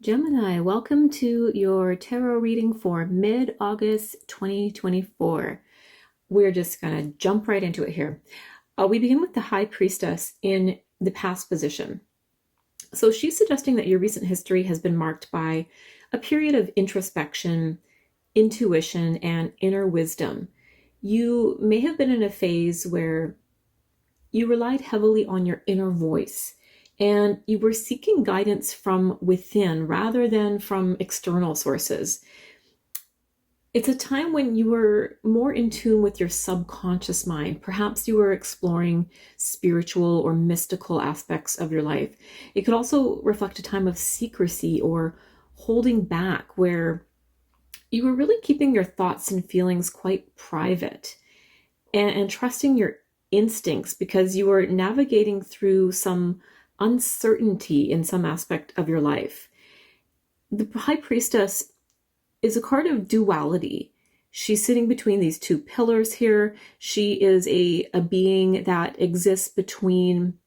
Gemini, welcome to your tarot reading for mid-August 2024. We're just going to jump right into it here. We begin with the High Priestess in the past position. So she's suggesting that your recent history has been marked by a period of introspection, intuition, and inner wisdom. You may have been in a phase where you relied heavily on your inner voice and you were seeking guidance from within rather than from external sources. It's a time when you were more in tune with your subconscious mind. Perhaps you were exploring spiritual or mystical aspects of your life. It could also reflect a time of secrecy or holding back, where you were really keeping your thoughts and feelings quite private and trusting your instincts because you were navigating through some uncertainty in some aspect of your life. The High Priestess is a card of duality. She's sitting between these two pillars here. She is a being that exists between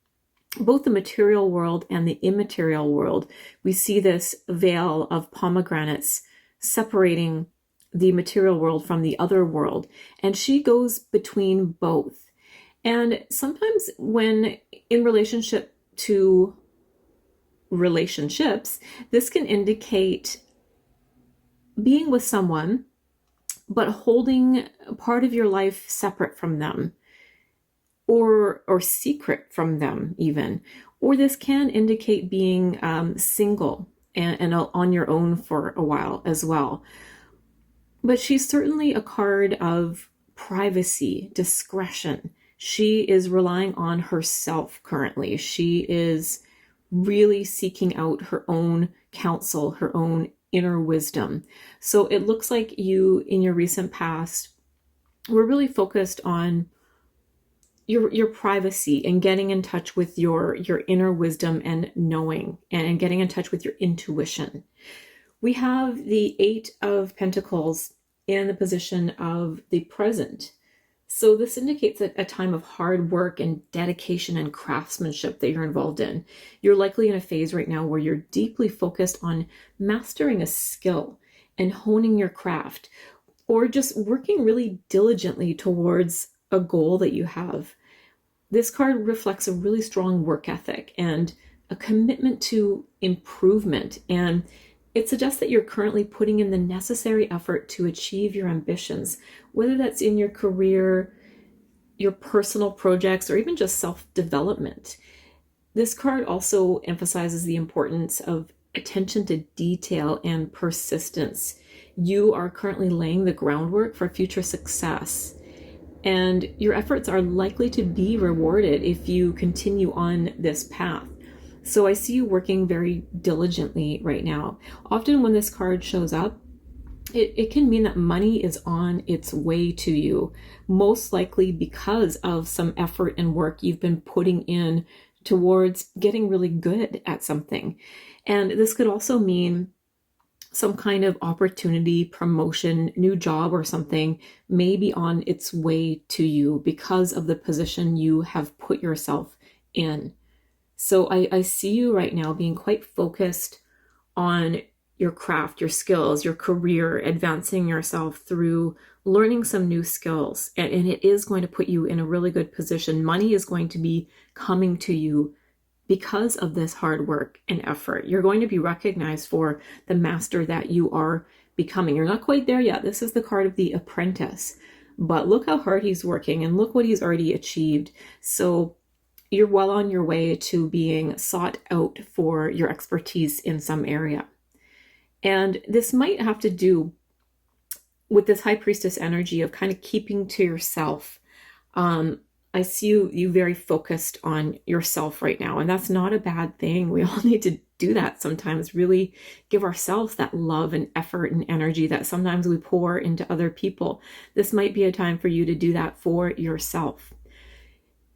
both the material world and the immaterial world. We see this veil of pomegranates separating the material world from the other world, and she goes between both. And sometimes when in relationship to relationships, this can indicate being with someone, but holding part of your life separate from them, or secret from them even. Or this can indicate being single and on your own for a while as well. But she's certainly a card of privacy, discretion. She is relying on herself currently. She is really seeking out her own counsel, her own inner wisdom. So it looks like you, in your recent past, were really focused on your privacy and getting in touch with your inner wisdom and knowing and getting in touch with your intuition. We have the Eight of Pentacles in the position of the present. So this indicates a time of hard work and dedication and craftsmanship that you're involved in. You're likely in a phase right now where you're deeply focused on mastering a skill and honing your craft, or just working really diligently towards a goal that you have. This card reflects a really strong work ethic and a commitment to improvement, and it suggests that you're currently putting in the necessary effort to achieve your ambitions, whether that's in your career, your personal projects, or even just self-development. This card also emphasizes the importance of attention to detail and persistence. You are currently laying the groundwork for future success, and your efforts are likely to be rewarded if you continue on this path. So I see you working very diligently right now. Often when this card shows up, it can mean that money is on its way to you, most likely because of some effort and work you've been putting in towards getting really good at something. And this could also mean some kind of opportunity, promotion, new job or something may be on its way to you because of the position you have put yourself in. So I see you right now being quite focused on your craft, your skills, your career, advancing yourself through learning some new skills. And it is going to put you in a really good position. Money is going to be coming to you because of this hard work and effort. You're going to be recognized for the master that you are becoming. You're not quite there yet. This is the card of the apprentice. But look how hard he's working and look what he's already achieved. So you're well on your way to being sought out for your expertise in some area. And this might have to do with this High Priestess energy of kind of keeping to yourself. I see you very focused on yourself right now, and that's not a bad thing. We all need to do that sometimes, really give ourselves that love and effort and energy that sometimes we pour into other people. This might be a time for you to do that for yourself.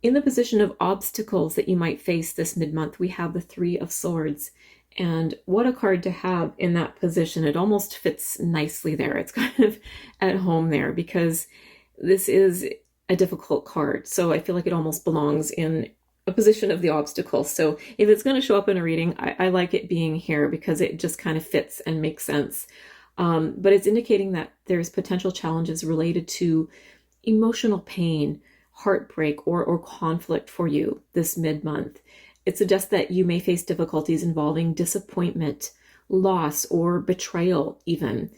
In the position of obstacles that you might face this mid-month, we have the Three of Swords. And what a card to have in that position. It almost fits nicely there. It's kind of at home there because this is a difficult card. So I feel like it almost belongs in a position of the obstacle. So if it's going to show up in a reading, I like it being here because it just kind of fits and makes sense. But it's indicating that there's potential challenges related to emotional pain, heartbreak, or conflict for you this mid-month. It suggests that you may face difficulties involving disappointment, loss, or betrayal even.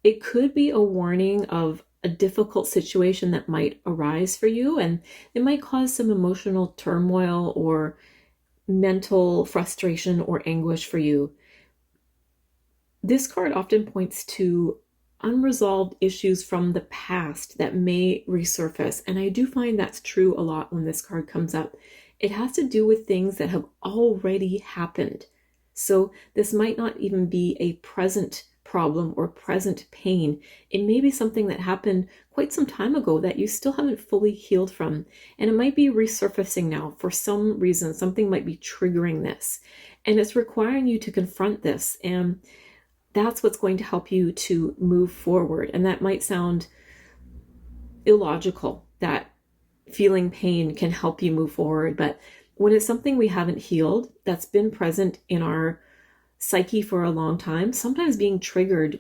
It could be a warning of a difficult situation that might arise for you, and it might cause some emotional turmoil or mental frustration or anguish for you. This card often points to unresolved issues from the past that may resurface, and I do find that's true a lot when this card comes up. It has to do with things that have already happened. So this might not even be a present problem or present pain. It may be something that happened quite some time ago that you still haven't fully healed from. And it might be resurfacing now for some reason. Something might be triggering this. And it's requiring you to confront this. And that's what's going to help you to move forward. And that might sound illogical, that feeling pain can help you move forward. But when it's something we haven't healed, that's been present in our psyche for a long time, sometimes being triggered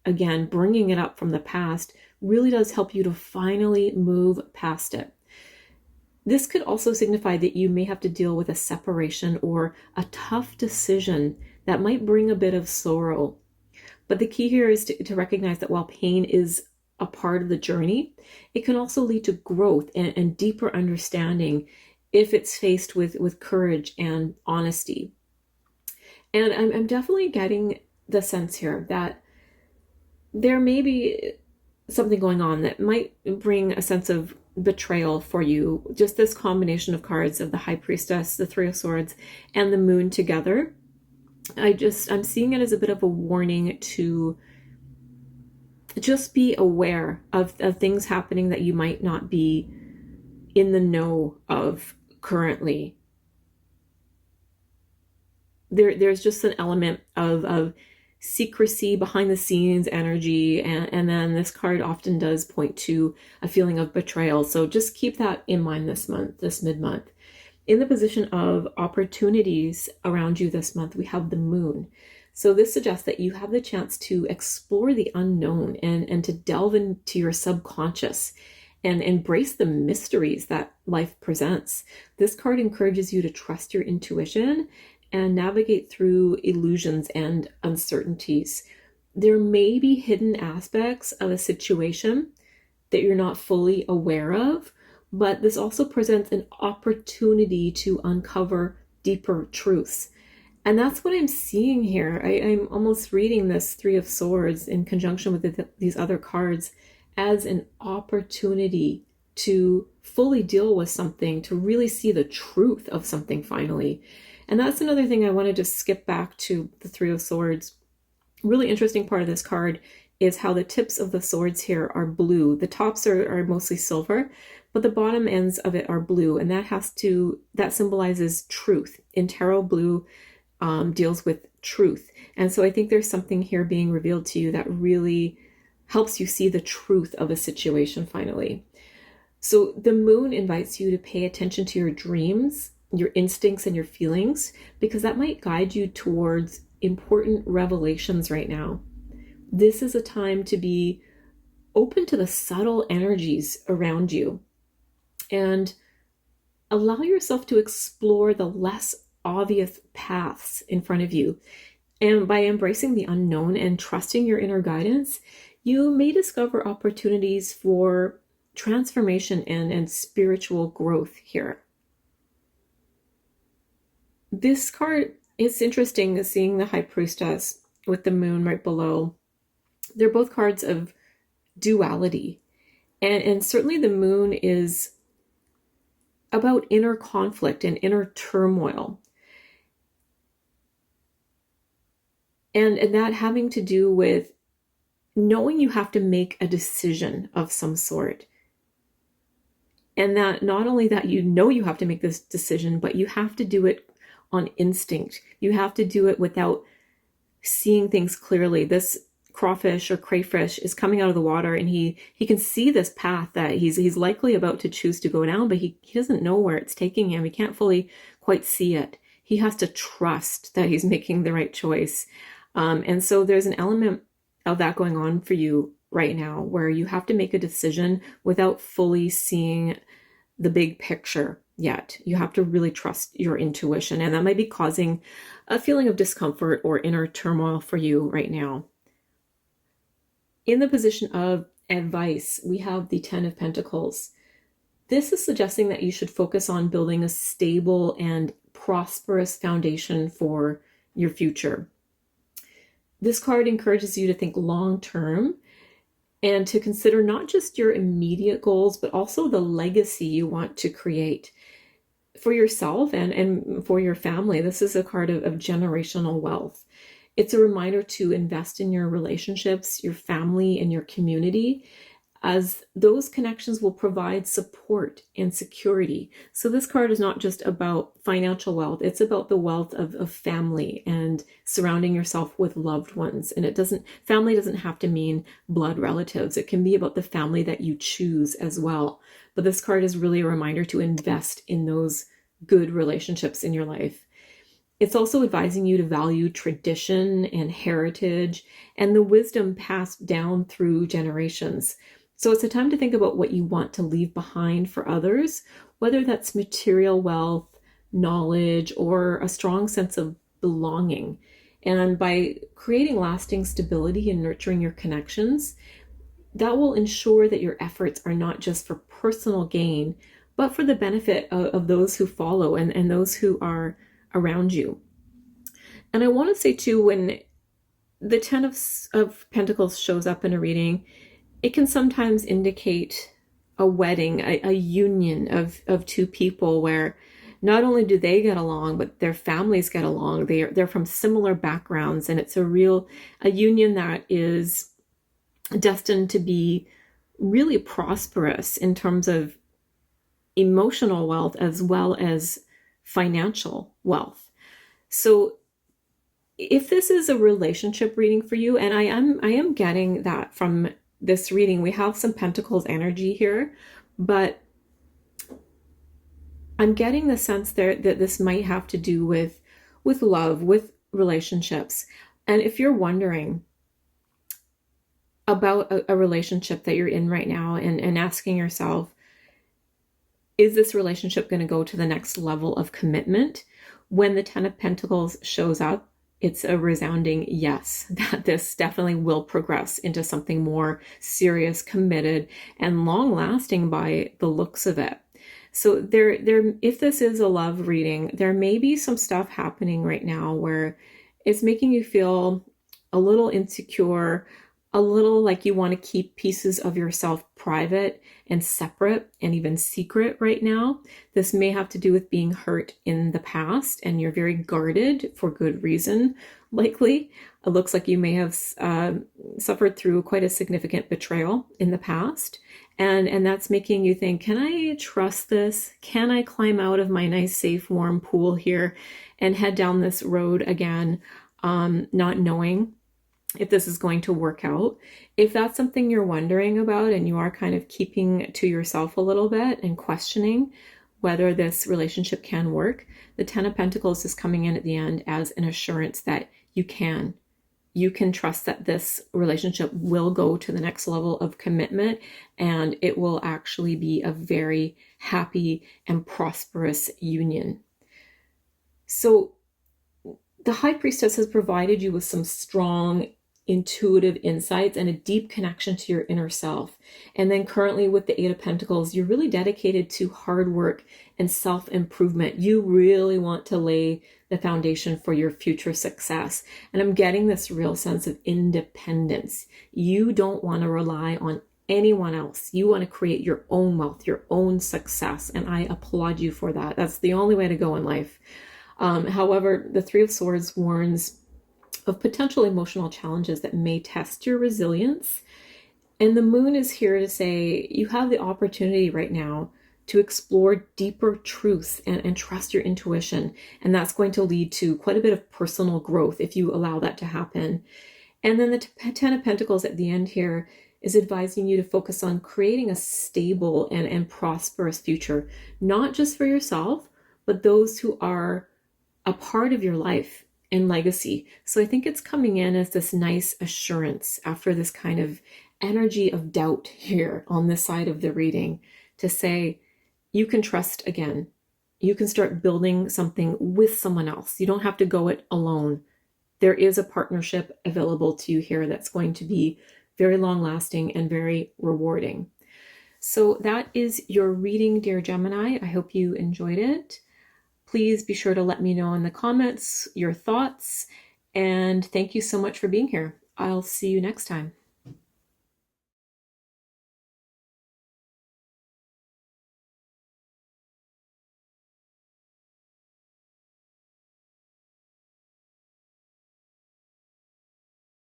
again, bringing it up from the past really does help you to finally move past it. This could also signify that you may have to deal with a separation or a tough decision that might bring a bit of sorrow. But the key here is to recognize that while pain is a part of the journey, it can also lead to growth and deeper understanding if it's faced with courage and honesty. And I'm definitely getting the sense here that there may be something going on that might bring a sense of betrayal for you. Just this combination of cards of the High Priestess, the Three of Swords, and the Moon together. I'm seeing it as a bit of a warning to just be aware of things happening that you might not be in the know of currently. There's just an element of secrecy, behind the scenes energy, and then this card often does point to a feeling of betrayal. So just keep that in mind this month, this mid-month. In the position of opportunities around you this month, we have the Moon. So this suggests that you have the chance to explore the unknown and to delve into your subconscious and embrace the mysteries that life presents. This card encourages you to trust your intuition and navigate through illusions and uncertainties. There may be hidden aspects of a situation that you're not fully aware of, but this also presents an opportunity to uncover deeper truths. And that's what I'm seeing here. I'm almost reading this Three of Swords in conjunction with these other cards as an opportunity to fully deal with something, to really see the truth of something finally. And that's another thing I want to just skip back to the Three of Swords. Really interesting part of this card is how the tips of the swords here are blue. The tops are mostly silver, but the bottom ends of it are blue. And that symbolizes truth. In tarot, blue deals with truth. And so I think there's something here being revealed to you that really helps you see the truth of a situation finally. So the Moon invites you to pay attention to your dreams, your instincts, and your feelings, because that might guide you towards important revelations right now. This is a time to be open to the subtle energies around you and allow yourself to explore the less obvious paths in front of you. And by embracing the unknown and trusting your inner guidance, you may discover opportunities for transformation and spiritual growth here. This card, it's interesting seeing the High Priestess with the Moon right below. They're both cards of duality. And certainly the Moon is about inner conflict and inner turmoil. And that having to do with knowing you have to make a decision of some sort. And that not only that you know you have to make this decision, but you have to do it on instinct. You have to do it without seeing things clearly. This crawfish or crayfish is coming out of the water, and he can see this path that he's likely about to choose to go down, but he doesn't know where it's taking him. He can't fully quite see it. He has to trust that he's making the right choice. And so there's an element of that going on for you right now, where you have to make a decision without fully seeing the big picture yet. You have to really trust your intuition, and that might be causing a feeling of discomfort or inner turmoil for you right now. In the position of advice, we have the Ten of Pentacles. This is suggesting that you should focus on building a stable and prosperous foundation for your future. This card encourages you to think long term and to consider not just your immediate goals, but also the legacy you want to create for yourself and for your family. This is a card of generational wealth. It's a reminder to invest in your relationships, your family, and your community, as those connections will provide support and security. So this card is not just about financial wealth, it's about the wealth of family and surrounding yourself with loved ones. And family doesn't have to mean blood relatives. It can be about the family that you choose as well. But this card is really a reminder to invest in those good relationships in your life. It's also advising you to value tradition and heritage and the wisdom passed down through generations. So it's a time to think about what you want to leave behind for others, whether that's material wealth, knowledge, or a strong sense of belonging. And by creating lasting stability and nurturing your connections, that will ensure that your efforts are not just for personal gain, but for the benefit of those who follow and those who are around you. And I want to say too, when the Ten of Pentacles shows up in a reading, it can sometimes indicate a wedding, a union of two people where not only do they get along, but their families get along. They're from similar backgrounds, and it's a union that is destined to be really prosperous in terms of emotional wealth as well as financial wealth. So if this is a relationship reading for you, and I am getting that from this reading, we have some Pentacles energy here, but I'm getting the sense there that this might have to do with love, with relationships. And if you're wondering about a relationship that you're in right now and asking yourself, is this relationship going to go to the next level of commitment? When the Ten of Pentacles shows up, it's a resounding yes, that this definitely will progress into something more serious, committed, and long-lasting by the looks of it. So if this is a love reading, there may be some stuff happening right now where it's making you feel a little insecure, a little like you want to keep pieces of yourself private and separate and even secret right now. This may have to do with being hurt in the past, and you're very guarded for good reason, likely. It looks like you may have suffered through quite a significant betrayal in the past. And that's making you think, can I trust this? Can I climb out of my nice, safe, warm pool here and head down this road again, not knowing if this is going to work out? If that's something you're wondering about and you are kind of keeping to yourself a little bit and questioning whether this relationship can work, the Ten of Pentacles is coming in at the end as an assurance that you can. You can trust that this relationship will go to the next level of commitment, and it will actually be a very happy and prosperous union. So the High Priestess has provided you with some strong intuitive insights and a deep connection to your inner self. And then currently with the Eight of Pentacles, you're really dedicated to hard work and self-improvement. You really want to lay the foundation for your future success. And I'm getting this real sense of independence. You don't want to rely on anyone else. You want to create your own wealth, your own success. And I applaud you for that. That's the only way to go in life. However, the Three of Swords warns of potential emotional challenges that may test your resilience. And the Moon is here to say you have the opportunity right now to explore deeper truths and trust your intuition. And that's going to lead to quite a bit of personal growth if you allow that to happen. And then the Ten of Pentacles at the end here is advising you to focus on creating a stable and prosperous future, not just for yourself, but those who are a part of your life and legacy. So I think it's coming in as this nice assurance after this kind of energy of doubt here on this side of the reading, to say, you can trust again. You can start building something with someone else. You don't have to go it alone. There is a partnership available to you here that's going to be very long lasting and very rewarding. So that is your reading, dear Gemini. I hope you enjoyed it. Please be sure to let me know in the comments your thoughts. And thank you so much for being here. I'll see you next time.